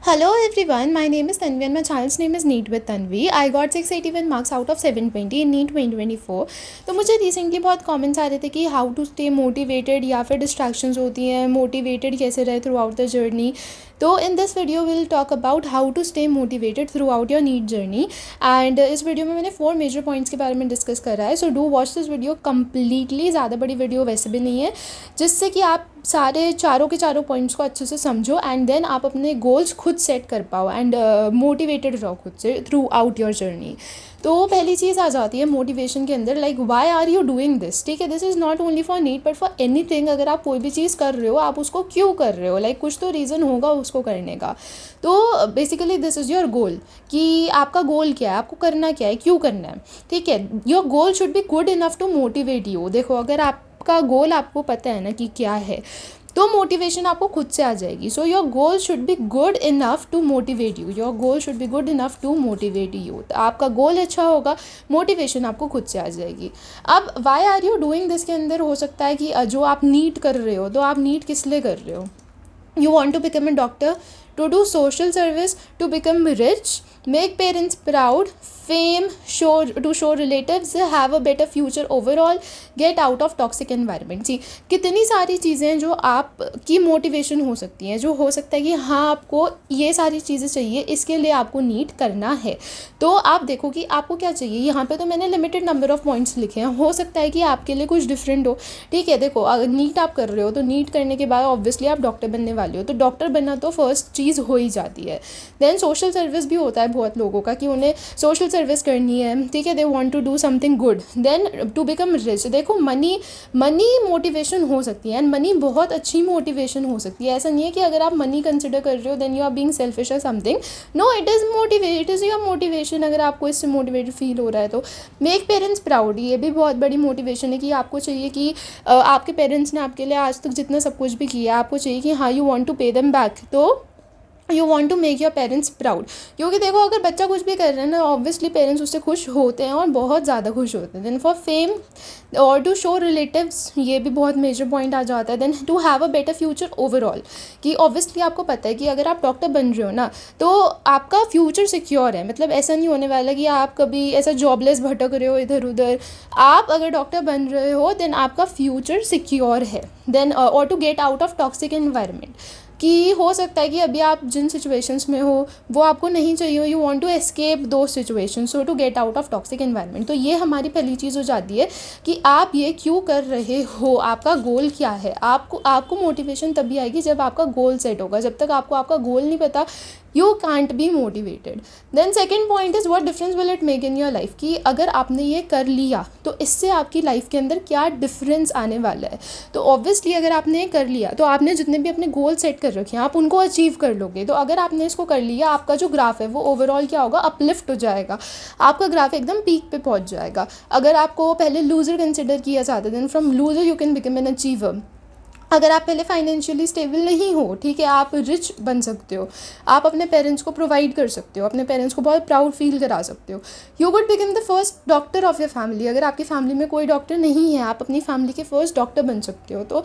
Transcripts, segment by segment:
Hello everyone, my name is Tanvi and my channel's name is Neat with Tanvi. I got 681 marks out of 720 in NEET 2024. तो मुझे recently बहुत comments आ रहे थे कि how to stay motivated या फिर distractions होती हैं, मोटिवेटेड कैसे रहे थ्रू आउट द जर्नी. तो in this video will talk about how to stay motivated throughout your NEET journey. And इस वीडियो में मैंने 4 मेजर पॉइंट्स के बारे में डिस्कस करा है. सो do watch this video completely. ज़्यादा बड़ी वीडियो वैसे भी नहीं है, जिससे कि आप सारे चारों के चारों पॉइंट्स को अच्छे से समझो एंड देन आप अपने गोल्स खुद सेट कर पाओ एंड मोटिवेटेड रहो खुद से थ्रू आउट योर जर्नी. तो पहली चीज़ आ जाती है मोटिवेशन के अंदर, like why are you doing this. ठीक है, this is not only for NEET but for anything. अगर आप कोई भी चीज़ कर रहे हो, आप उसको क्यों कर रहे हो, लाइक कुछ तो रीज़न होगा उसको करने का. तो basically this is your goal, कि आपका गोल क्या है, आपको करना क्या है, क्यों करना है. ठीक है, your goal should be good enough to motivate you. देखो, अगर आपका गोल आपको पता है ना कि क्या है, तो मोटिवेशन आपको खुद से आ जाएगी. So your goal should be good enough to motivate you. Your goal should be good enough to motivate you. आपका गोल अच्छा होगा, मोटिवेशन आपको खुद से आ जाएगी. अब why are you doing this के अंदर हो सकता है कि जो आप नीट कर रहे हो, तो आप नीट किस लिए कर रहे हो. You want to become a doctor, to do social service, to become rich, make parents proud, fame, to show relatives, have a better future overall, get out of toxic environment. See, कितनी सारी चीज़ें हैं जो आपकी motivation हो सकती हैं, जो हो सकता है कि हाँ आपको ये सारी चीज़ें चाहिए, इसके लिए आपको नीट करना है. तो आप देखो कि आपको क्या चाहिए. यहाँ पे तो मैंने लिमिटेड नंबर ऑफ पॉइंट्स लिखे हैं, हो सकता है कि आपके लिए कुछ डिफरेंट हो. ठीक है, देखो अगर नीट आप कर रहे हो, तो नीट करने के बाद ऑब्वियसली आप डॉक्टर बनने वाले हो, तो डॉक्टर बनना तो फर्स्ट चीज़ हो ही जाती है. देन सोशल सर्विस भी होता है बहुत लोगों का कि उन्हें सोशल सर्विस करनी है. ठीक है, they want to do something good. Then to become rich. देखो मनी मोटिवेशन हो सकती है एंड मनी बहुत अच्छी मोटिवेशन हो सकती है. ऐसा नहीं है कि अगर आप मनी कंसिडर कर रहे हो then you are being selfish और something. No, it is your motivation. अगर आपको इससे मोटिवेटेड फील हो रहा है तो मेक पेरेंट्स प्राउड. ये भी बहुत बड़ी मोटिवेशन है कि आपको चाहिए कि आपके पेरेंट्स ने आपके लिए आज तक जितना सब कुछ भी किया, आपको चाहिए कि हाँ you want to pay them back. तो you want to make your parents proud. क्योंकि देखो अगर बच्चा कुछ भी कर रहा है ना, ऑब्वियसली पेरेंट्स उससे खुश होते हैं और बहुत ज़्यादा खुश होते हैं. देन फॉर फेम और टू शो रिलेटिव्स, ये भी बहुत मेजर पॉइंट आ जाता है. Then to have a better future overall, कि ऑब्वियसली आपको पता है कि अगर आप डॉक्टर बन रहे हो ना, तो आपका फ्यूचर सिक्योर है. मतलब ऐसा नहीं होने वाला कि आप कभी ऐसा जॉबलेस भटक रहे हो इधर उधर. आप अगर डॉक्टर बन रहे हो देन आपका फ्यूचर सिक्योर है. देन और to get out of toxic environment, कि हो सकता है कि अभी आप जिन सिचुएशंस में हो वो आपको नहीं चाहिए हो. यू वांट टू एस्केप दो situations, so to get out of toxic environment. तो ये हमारी पहली चीज़ हो जाती है कि आप ये क्यों कर रहे हो, आपका गोल क्या है. आपको मोटिवेशन तभी आएगी जब आपका गोल सेट होगा. जब तक आपको आपका गोल नहीं पता, you can't be motivated. Then second point is what difference will it make in your life, कि अगर आपने ये कर लिया तो इससे आपकी लाइफ के अंदर क्या डिफरेंस आने वाला है. तो ऑब्वियसली अगर आपने ये कर लिया तो आपने जितने भी अपने गोल सेट कर रखे हैं आप उनको अचीव कर लोगे. तो अगर आपने इसको कर लिया, आपका जो ग्राफ है वो ओवरऑल क्या होगा, अपलिफ्ट हो जाएगा. आपका ग्राफ एकदम पीक पे पहुंच जाएगा. अगर आपको पहले लूजर कंसिडर किया जाता है, then from loser you can become an achiever. अगर आप पहले फाइनेंशियली स्टेबल नहीं हो, ठीक है, आप रिच बन सकते हो, आप अपने पेरेंट्स को प्रोवाइड कर सकते हो, अपने पेरेंट्स को बहुत प्राउड फील करा सकते हो. You would become the first doctor of your family. अगर आपकी फैमिली में कोई डॉक्टर नहीं है, आप अपनी फैमिली के फर्स्ट डॉक्टर बन सकते हो. तो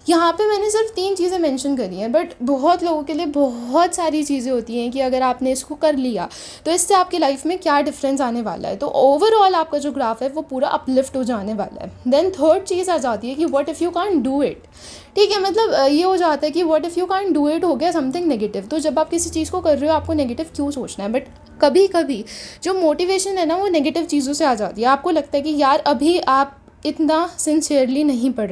यहाँ पे मैंने सिर्फ 3 चीज़ें मेंशन करी हैं, बट बहुत लोगों के लिए बहुत सारी चीज़ें होती हैं कि अगर आपने इसको कर लिया तो इससे आपकी लाइफ में क्या डिफरेंस आने वाला है. तो ओवरऑल आपका जो ग्राफ है वो पूरा अपलिफ्ट हो जाने वाला है. देन थर्ड चीज़ आ जाती है कि what if you can't do it. ठीक है, मतलब ये हो जाता है कि what if you can't do it हो गया समथिंग नेगेटिव. तो जब आप किसी चीज़ को कर रहे हो आपको नेगेटिव क्यों सोचना है. बट कभी कभी जो मोटिवेशन है ना वो नेगेटिव चीज़ों से आ जाती है. आपको लगता है कि यार अभी आप इतना सिंसियरली नहीं पढ़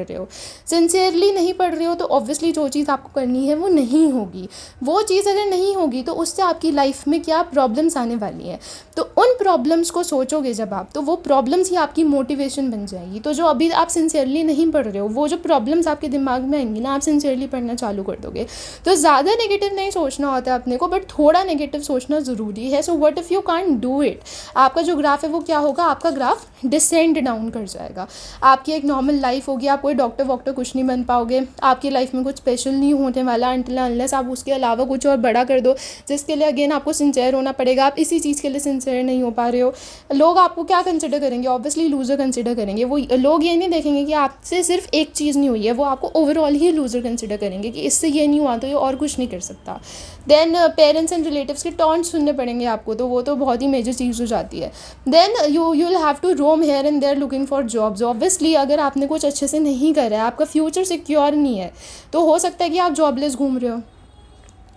रहे हो तो ऑब्वियसली जो चीज़ आपको करनी है वो नहीं होगी. वो चीज़ अगर नहीं होगी तो उससे आपकी लाइफ में क्या प्रॉब्लम्स आने वाली हैं. तो उन प्रॉब्लम्स को सोचोगे जब आप, तो वो प्रॉब्लम्स ही आपकी मोटिवेशन बन जाएगी. तो जो अभी आप सिंसियरली नहीं पढ़ रहे हो, वो जो प्रॉब्लम्स आपके दिमाग में आएंगी ना, आप सिंसियरली पढ़ना चालू कर दोगे. तो ज़्यादा नेगेटिव नहीं सोचना होता है अपने को, बट थोड़ा नेगेटिव सोचना ज़रूरी है. So what if you can't do it, आपका जो ग्राफ है वो क्या होगा, आपका ग्राफ डिसेंड डाउन कर जाएगा. आपकी एक नॉर्मल लाइफ होगी, आप कोई डॉक्टर वॉक्टर कुछ नहीं बन पाओगे, आपकी लाइफ में कुछ स्पेशल नहीं होने वाला अनटिल अनलेस आप उसके अलावा कुछ और बड़ा कर दो, जिसके लिए अगेन आपको सिंसियर होना पड़ेगा। आप इसी चीज़ के लिए सिंसियर नहीं हो पा रहे हो, लोग आपको क्या कंसिडर करेंगे? ऑब्वियसली लूज़र कंसिडर करेंगे। वो लोग ये नहीं देखेंगे कि आपसे सिर्फ एक चीज़ नहीं हुई है, वो आपको ओवरऑल ही लूज़र कंसिडर करेंगे कि इससे ये नहीं हुआ तो ये और कुछ नहीं कर सकता। देन पेरेंट्स एंड रिलेटिव्स के टॉन्ट सुनने पड़ेंगे आपको, तो वो तो बहुत ही मेजर चीज़ हो जाती है। Then you will have to roam here and there looking for jobs. Obviously अगर आपने कुछ अच्छे से नहीं करा है, आपका फ्यूचर सिक्योर नहीं है, तो हो सकता है कि आप जॉबलेस घूम रहे हो।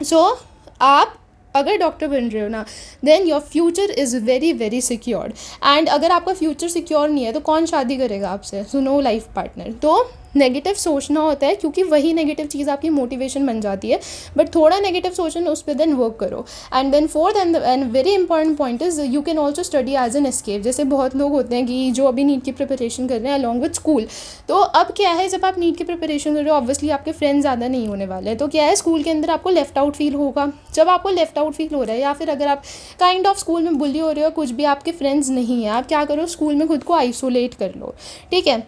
सो आप अगर डॉक्टर बन रहे हो ना, then your future is very very secured. And अगर आपका फ्यूचर सिक्योर नहीं है तो कौन शादी करेगा आपसे? So no life partner. तो नेगेटिव सोचना होता है, क्योंकि वही नेगेटिव चीज़ आपकी मोटिवेशन बन जाती है। बट थोड़ा नेगेटिव सोचो उस पर, देन वर्क करो। And then fourth and very important point is you can also study as an escape. जैसे बहुत लोग होते हैं कि जो अभी नीट की प्रिपरेशन कर रहे हैं अलॉन्ग विद स्कूल। तो अब क्या है, जब आप नीट की प्रिपरेशन कर रहे हो, ऑब्वियसली आपके फ्रेंड्स ज़्यादा नहीं होने वाले हैं, तो क्या है, स्कूल के अंदर आपको लेफ्ट आउट फील होगा। जब आपको लेफ्ट आउट फील हो रहा है, या फिर अगर आप काइंड ऑफ स्कूल में बुली हो रहे हो, कुछ भी, आपके फ्रेंड्स नहीं है, आप क्या करो, स्कूल में खुद को आइसोलेट कर लो। ठीक है,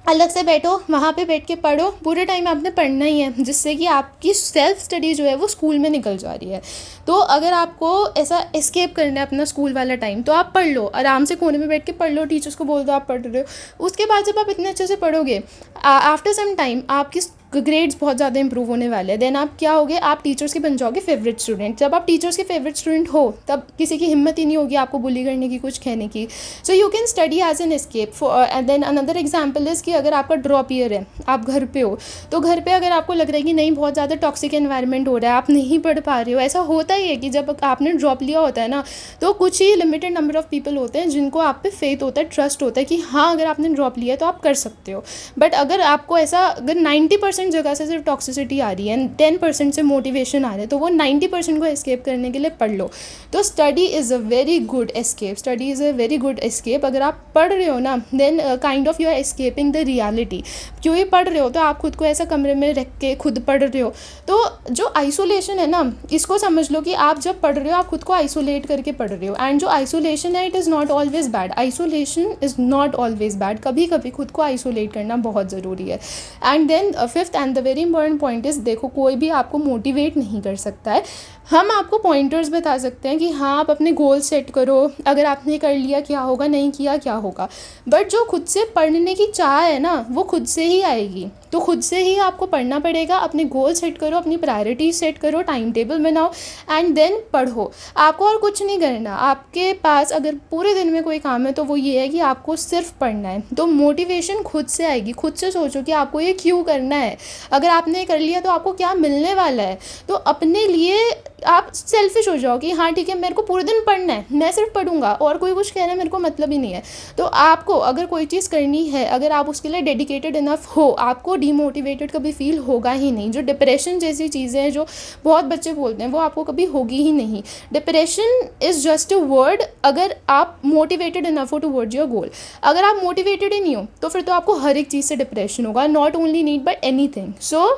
अलग से बैठो, वहाँ पे बैठ के पढ़ो, पूरे टाइम आपने पढ़ना ही है, जिससे कि आपकी सेल्फ स्टडी जो है वो स्कूल में निकल जा रही है। तो अगर आपको ऐसा एस्केप करना है अपना स्कूल वाला टाइम, तो आप पढ़ लो, आराम से कोने में बैठ के पढ़ लो, टीचर्स को बोल दो आप पढ़ रहे हो। उसके बाद जब आप इतने अच्छे से पढ़ोगे, आफ्टर सम टाइम आपकी ग्रेड्स बहुत ज़्यादा इंप्रूव होने वाले हैं। देन आप क्या होगे, आप टीचर्स के बन जाओगे फेवरेट स्टूडेंट। जब आप टीचर्स के फेवरेट स्टूडेंट हो, तब किसी की हिम्मत ही नहीं होगी आपको बुली करने की, कुछ कहने की। So you can study as an escape. And then another example is कि अगर आपका ड्रॉप ईयर है, आप घर पे हो, तो घर पे अगर आपको लग रहा है कि नहीं बहुत ज़्यादा टॉक्सिक एनवायरनमेंट हो रहा है, आप नहीं पढ़ पा रहे हो, ऐसा होता ही है कि जब आपने ड्रॉप लिया होता है ना, तो कुछ ही लिमिटेड नंबर ऑफ पीपल होते हैं जिनको आप पे फेथ होता है, ट्रस्ट होता है कि हाँ अगर आपने ड्रॉप लिया है तो आप कर सकते हो। बट अगर आपको ऐसा, अगर 90% जगह से सिर्फ टॉक्सिसिटी आ रही है, 10% से मोटिवेशन आ रहा है, तो वो 90% को एस्केप करने के लिए पढ़ लो। तो study is a very good escape, study is a very good escape. अगर आप पढ़ रहे हो ना, then kind of you are escaping the reality. क्यों ही पढ़ रहे हो, तो आप खुद को ऐसा कमरे में रख के खुद पढ़ रहे हो। तो जो आइसोलेशन है ना, इसको समझ लो कि आप जब पढ़ रहे हो, आप खुद को आइसोलेट करके पढ़ रहे हो। एंड जो आइसोलेशन है, it is not always bad, isolation is not always bad, कभी कभी खुद को आइसोलेट करना बहुत ज़रूरी है। And then fifth and the very important point is, देखो कोई भी आपको मोटिवेट नहीं कर सकता है। हम आपको पॉइंटर्स बता सकते हैं कि हाँ आप अपने गोल सेट करो, अगर आपने कर लिया क्या होगा, नहीं किया क्या होगा। बट जो खुद से पढ़ने की चाह है ना, वो खुद से ही आएगी। तो खुद से ही आपको पढ़ना पड़ेगा, अपने गोल सेट करो, अपनी प्रायोरिटीज सेट करो, टाइम टेबल बनाओ एंड देन पढ़ो। आपको और कुछ नहीं करना। आपके पास अगर पूरे दिन में कोई काम है तो वो ये है कि आपको सिर्फ पढ़ना है। तो मोटिवेशन खुद से आएगी। खुद से सोचो कि आपको ये क्यों करना है, अगर आपने कर लिया तो आपको क्या मिलने वाला है। तो अपने लिए आप सेल्फिश हो जाओ कि हाँ ठीक है मेरे को पूरे दिन पढ़ना है, मैं सिर्फ पढ़ूंगा और कोई कुछ कहना मेरे को मतलब ही नहीं है। तो आपको अगर कोई चीज़ करनी है, अगर आप उसके लिए डेडिकेटेड इनफ हो, आपको डीमोटिवेटेड कभी फील होगा ही नहीं। जो डिप्रेशन जैसी चीज़ें हैं जो बहुत बच्चे बोलते हैं, वो आपको कभी होगी ही नहीं। Depression is just a word अगर आप मोटिवेटेड इनफ हो टुवर्ड्स योर गोल। अगर आप मोटिवेटेड ही नहीं हो तो फिर तो आपको हर एक चीज़ से डिप्रेशन होगा, not only NEET but anything. So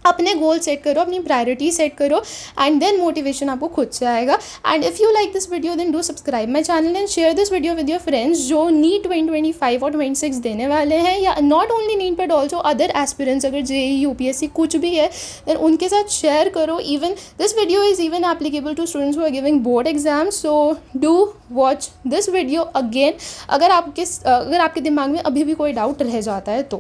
अपने गोल सेट करो, अपनी प्रायोरिटी सेट करो एंड देन मोटिवेशन आपको खुद से आएगा। And if you like this video then do subscribe my channel and share this video with your friends जो NEET 2025 और 26 देने वाले हैं, या not only NEET but also other aspirants, अगर जेई यूपीएससी कुछ भी है देन उनके साथ शेयर करो। Even this video is even applicable to students who are giving board exam. So do watch this video again अगर आपके दिमाग में अभी भी कोई डाउट रह जाता है तो।